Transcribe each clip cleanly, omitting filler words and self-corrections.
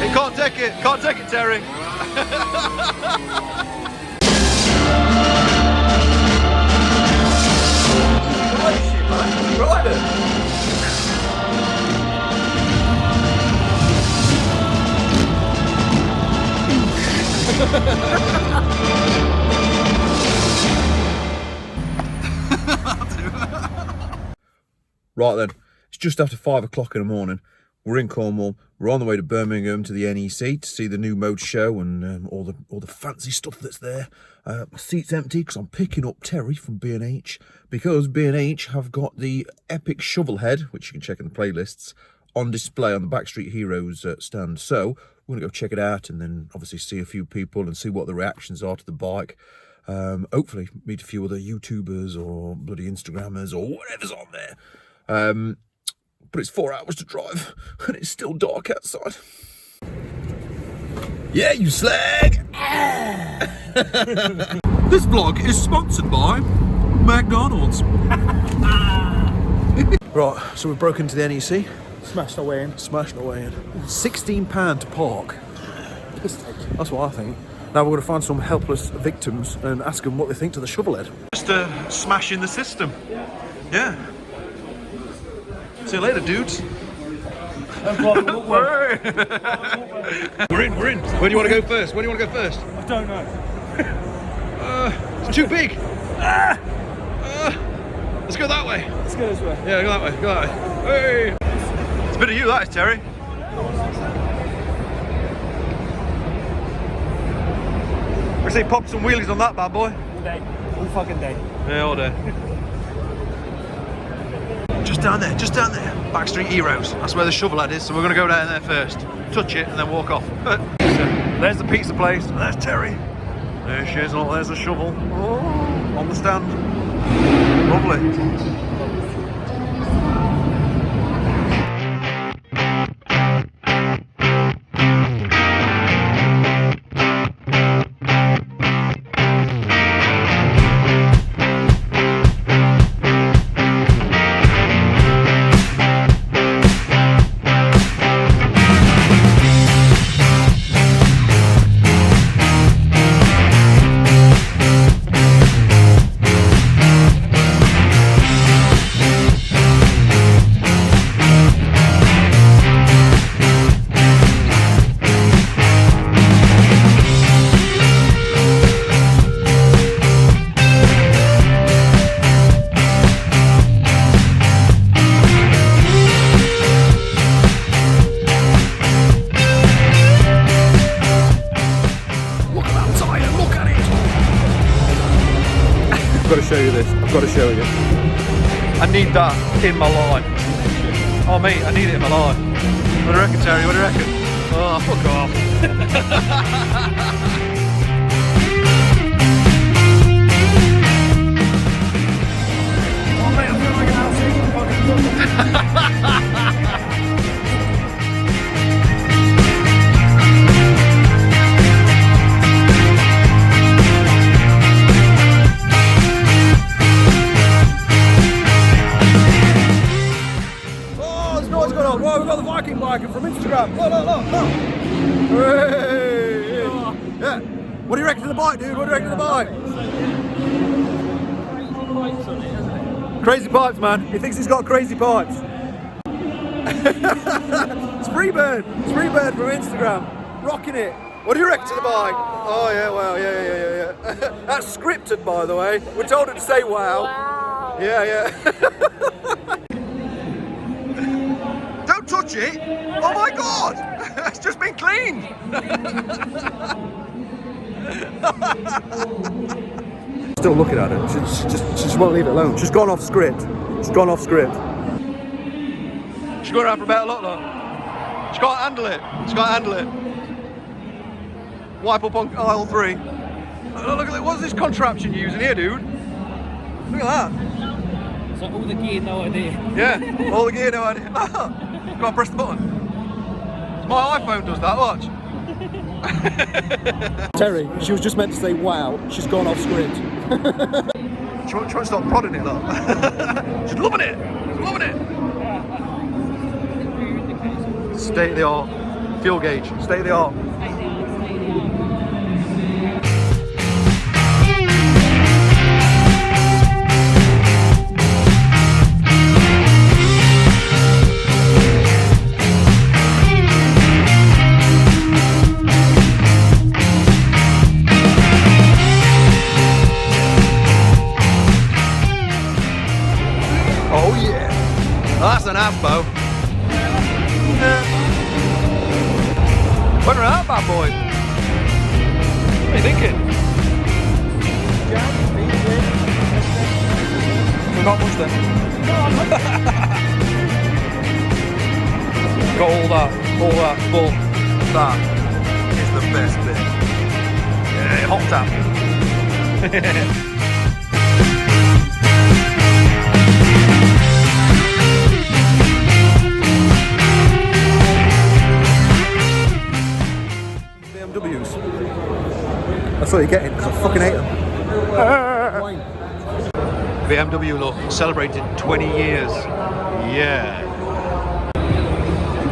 He can't take it, Terry. Right then, it's just after 5 o'clock in the morning. We're in Cornwall. We're on the way to Birmingham to the NEC to see the new mode show and all the fancy stuff that's there. My seat's empty because I'm picking up Terry from B&H because B&H have got the epic shovel head, which you can check in the playlists, on display on the Backstreet Heroes stand. So we're going to go check it out and then obviously see a few people and see what the reactions are to the bike. Hopefully meet a few other YouTubers or bloody Instagrammers or whatever's on there. But it's 4 hours to drive and it's still dark outside. Yeah, you slag! This vlog is sponsored by McDonald's. Right, so we've broken into the NEC. Smashed our way in. £16 to park. That's what I think. Now we're going to find some helpless victims and ask them what they think to the shovel head. Just smashing the system. Yeah. See you later, dudes. We're in. Where do you want to go first? I don't know. It's too big. Let's go that way. Let's go this way. Yeah, go that way. Hey. It's a bit of you, that is, Terry. We say pop some wheelies on that bad boy. All day. All fucking day. Yeah, all day. Just down there. Backstreet Heroes. That's where the shovel head is, so we're going to go down there first. Touch it and then walk off. There's the pizza place. And there's Terry. There she is. Oh, there's the shovel. Oh, on the stand. Lovely. I've got to show you this. I need that in my life. Oh mate, I need it in my life. What do you reckon, Terry? What do you reckon? Oh, fuck off. Oh mate, I feel like an absolute Biker from Instagram. Look. Hey. Yeah. What do you reckon to the bike, dude? What do you reckon to the bike? Crazy pipes, man. He thinks he's got crazy pipes. It's Freebird from Instagram. Rocking it. What do you reckon to the bike? Oh yeah, wow, yeah. That's scripted, by the way. We're told him to say wow. Yeah. Don't touch it! Oh my god! It's just been cleaned! Still looking at it. She just won't leave it alone. She's gone off script. She's going around for about a lot, look. She can't handle it. Wipe up on aisle 3. Look at it. What's this contraption you're using here, dude? Look at that. So all the gear, no idea. Yeah, all the gear, no idea. Go on, press the button. My iPhone does that, watch. Terry, she was just meant to say wow. She's gone off script. She won't try and stop prodding it, look. She's loving it. state of the art fuel gauge. State of the art. Oh yeah, that's an aspo. Wonder that bad boy. What are you thinking? Not much then. Got all that, but that is the best bit. Yeah, hot tap. BMWs. That's what you're getting, because I fucking hate them. BMW look, celebrated 20 years. Yeah.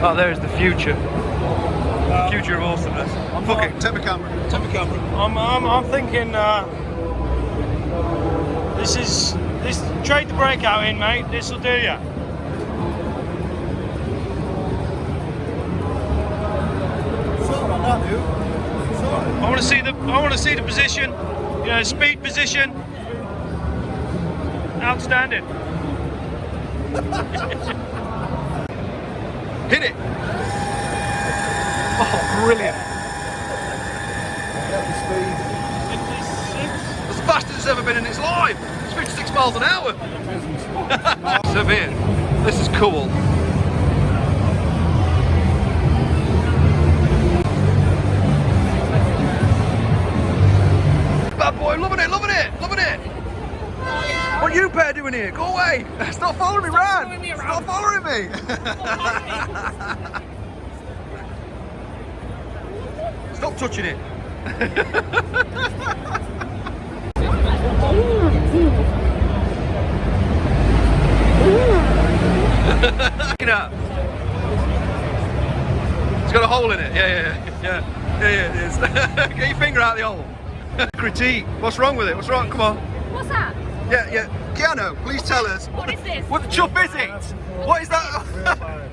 Oh, there's the future. The future of awesomeness. Fuck it, take my camera. Take my camera. I'm thinking this trade the breakout in, mate. This will do ya. I want to see the position, you know, speed position. Outstanding. Hit it! Oh, brilliant. As fast as it's ever been in its life. It's 56 miles an hour. Severe. This is cool. Bad boy, loving it, loving it, loving it. What are you pair doing here? Go away. Stop following me round. Stop following me. Stop touching it. Look at that. It's got a hole in it. Yeah, it is. Get your finger out the hole. Critique. What's wrong with it? What's wrong? Come on. What's that? Yeah. Keanu, please tell us. What is this? What the chuff is it? What is that?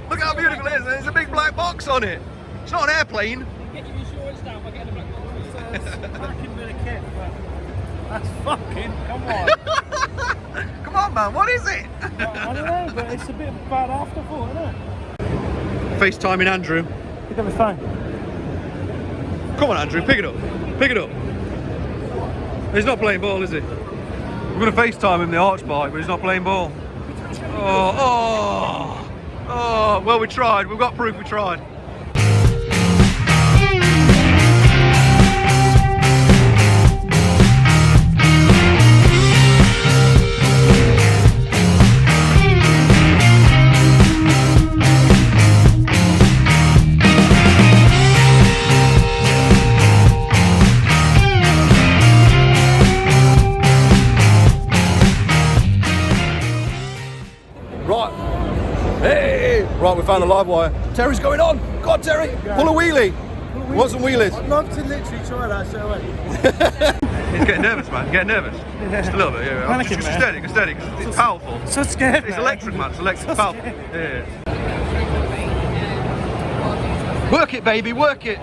Look how beautiful it is. There's a big black box on it. It's not an airplane. Get your insurance down by getting a black box. Fucking bit of kit. That's fucking. Come on. Come on, man. What is it? I don't know, but it's a bit of a bad afterthought, isn't it? FaceTiming Andrew. Pick up his phone. Come on, Andrew. Pick it up. Pick it up. He's not playing ball, is he? We're going to FaceTime him the arch bike, but he's not playing ball. Oh, well, we tried. We've got proof we tried. Right, we found the live wire. Terry's going on. Go on, Terry. Pull a wheelie. Want some wheelies? I'd love to literally try that straight away. He's getting nervous, man. Getting nervous. Just a little bit, yeah. Panicking, Just man. steady. It's powerful. So scared. It's electric, man. It's electric. So Powerful. Yeah. Work it, baby. Work it.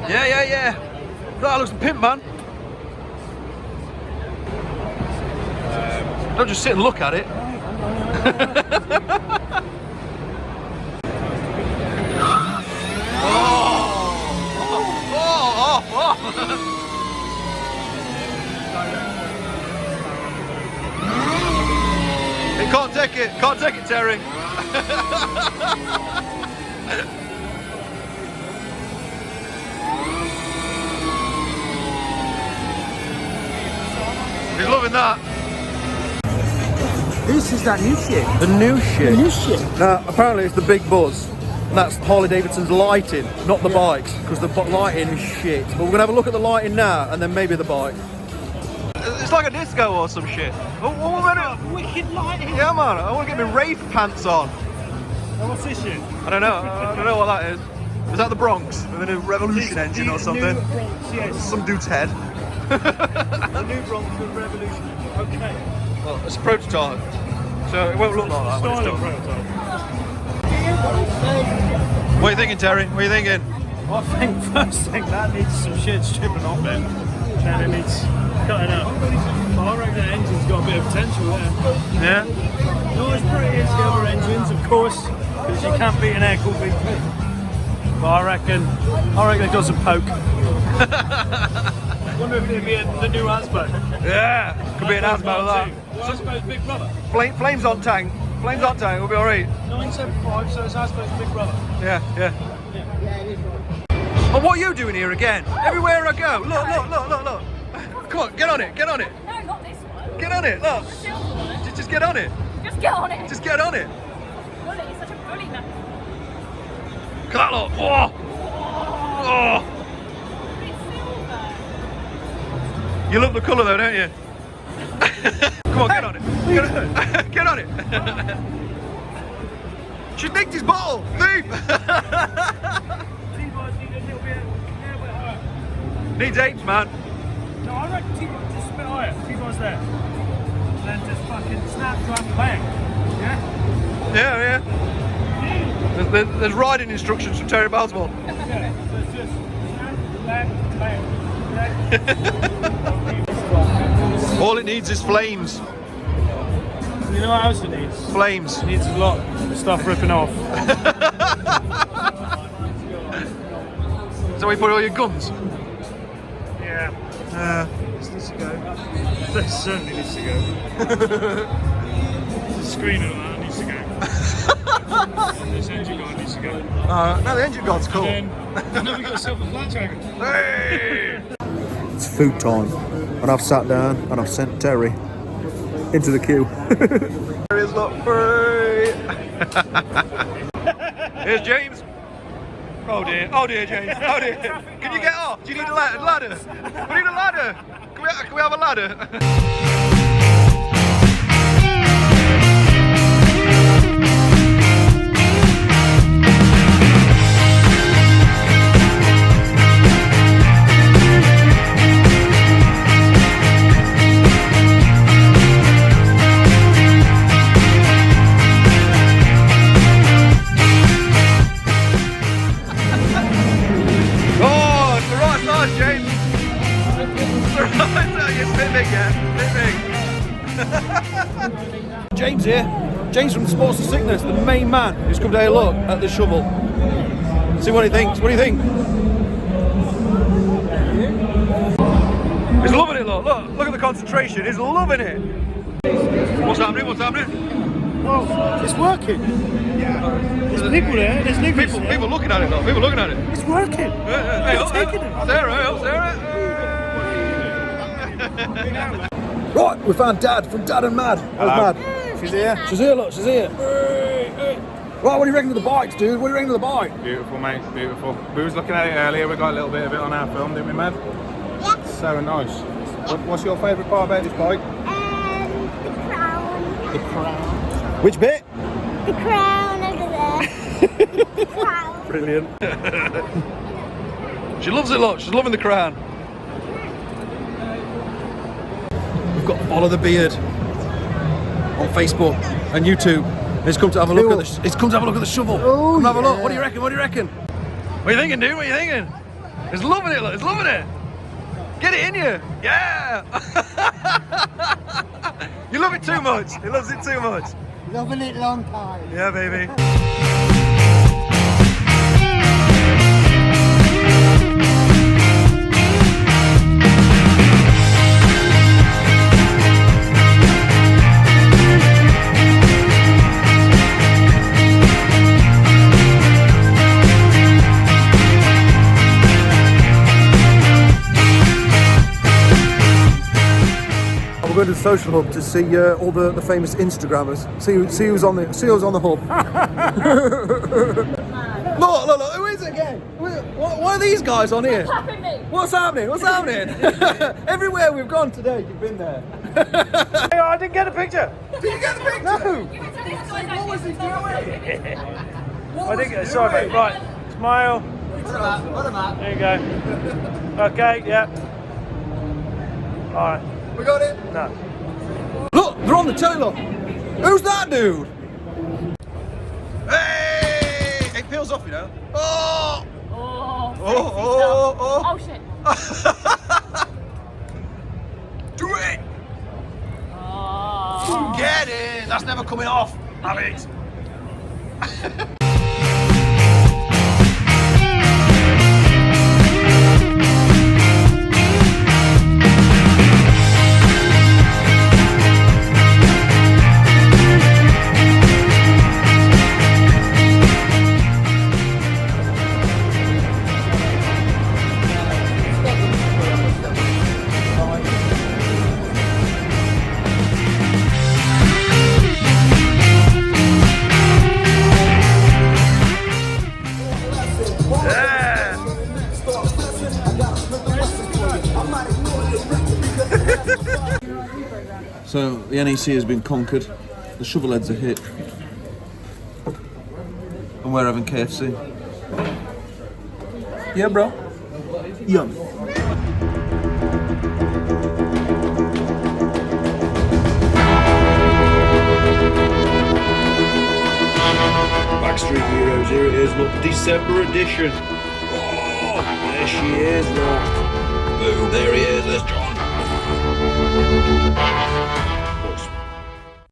Yeah. That looks a pimp, man. Don't just sit and look at it. It can't take it. Can't take it, Terry. He's loving that. This is that new shit. The new shit. The new shit. Now, apparently it's the big buzz. And that's Harley-Davidson's lighting, not the bikes, because the lighting is shit. But we're going to have a look at the lighting now, and then maybe the bike. It's like a disco or some shit. Oh, Wicked lighting. yeah, man, I want to get my rave pants on. what's this shit? I don't know. I don't know what that is. Is that the Bronx with a new Revolution engine or something? New Bronx, yes. Some dude's head. The new Bronx with Revolution. Okay. Well, it's a prototype, so it won't look like that when it's Styling done. prototype. What are you thinking, Terry? What are you thinking? I think first thing that needs some shit stripping off then, and it needs cutting out. But I reckon the engine's got a bit of potential there. Yeah? Not as pretty as the other engines, of course, because you can't beat an air-cooled VP. But I reckon it does a poke. I wonder if it'd be the new Asbo. Yeah, could be an Asbo of that. Asbo's big brother. Flames on tank. Flames on tank, we'll be alright. 975, so it's Asbo's big brother. Yeah. And what are you doing here again? Everywhere I go. Look. Come on, get on it. No, not this one. Get on it, look. The silver one. Just get on it. Just get on it. Just get on it. Bully, you're such a bully now. Look at that, look. Oh. It's silver. You love the colour though, don't you? Come on, get on it. Get on it. She nicked his bottle. Thief. T-bars need a little bit higher. Needs apes, man. No, I reckon T-bars just a bit higher. T-bars there. And then just fucking snap, drop, bang. Yeah? Yeah. There's riding instructions from Terry Baltimore. Yeah. So it's just snap, bang, bang. Yeah. All it needs is flames. You know what else it needs? Flames. It needs a lot of stuff ripping off. So we put all your guns. Yeah. This needs to go. This certainly needs to go. The screen and that needs to go. This engine guard needs to go. No, the engine guard's cool. And then we got a silver flat tracker. Hey! It's food time, and I've sat down and I've sent Terry into the queue. Terry's not free. Here's James. Oh dear, James. Oh dear. Can you get off? Do you need a ladder? We need a ladder. Can we have a ladder? James here. James from Sports and Sickness, the main man who's come to have a look at the shovel. See what he thinks. What do you think? He's loving it, look at the concentration. He's loving it. What's happening? Well, it's working. There's people there. There's niggas there. People looking at it though. People looking at it. It's working. Hey, taking it. Sarah. Right, we found Dad from Dad and Mad. How's Mad? She's here. She's here, look, she's here. Right, what do you reckon of the bikes, dude? What do you reckon of the bike? Beautiful, mate, beautiful. We was looking at it earlier, we got a little bit of it on our film, didn't we, Mad? Yeah. So nice. What's your favourite part about this bike? The crown. The crown. Which bit? The crown over there. The crown. Brilliant. She loves it, look. She's loving the crown. We've got Follow the Beard on Facebook and YouTube. He's come to have a look at the. He's come to have a look at the shovel. Oh, come have a look. What do you reckon? What do you reckon? What are you thinking, dude? What are you thinking? He's loving it. Look, he's loving it. Get it in you. Yeah. You love it too much. He loves it too much. Loving it long time. Yeah, baby. We're going to the social hub to see all the famous Instagrammers. See who's on the hub. Look, who is it again? What are these guys on here? What's happening? What's happening? What's happening? Everywhere we've gone today, you've been there. Hey, I didn't get a picture. Did you get the picture? No. Give it to this guy. What was he doing? I didn't get. Sorry, mate. Right. Smile. There you go. Okay. Yep. All right. We got it. No. Look, they're on the telly. Look. Who's that dude? Hey! It peels off, you know. Oh! Oh, Oh! oh shit. Do it! Oh. Get in! That's never coming off. Have it. So the NEC has been conquered, the shovelheads are hit, and we're having KFC. Yeah, bro? Yum. Backstreet Heroes, here it is, look, December edition. Oh, there she is, look. Boom, there he is, there's John.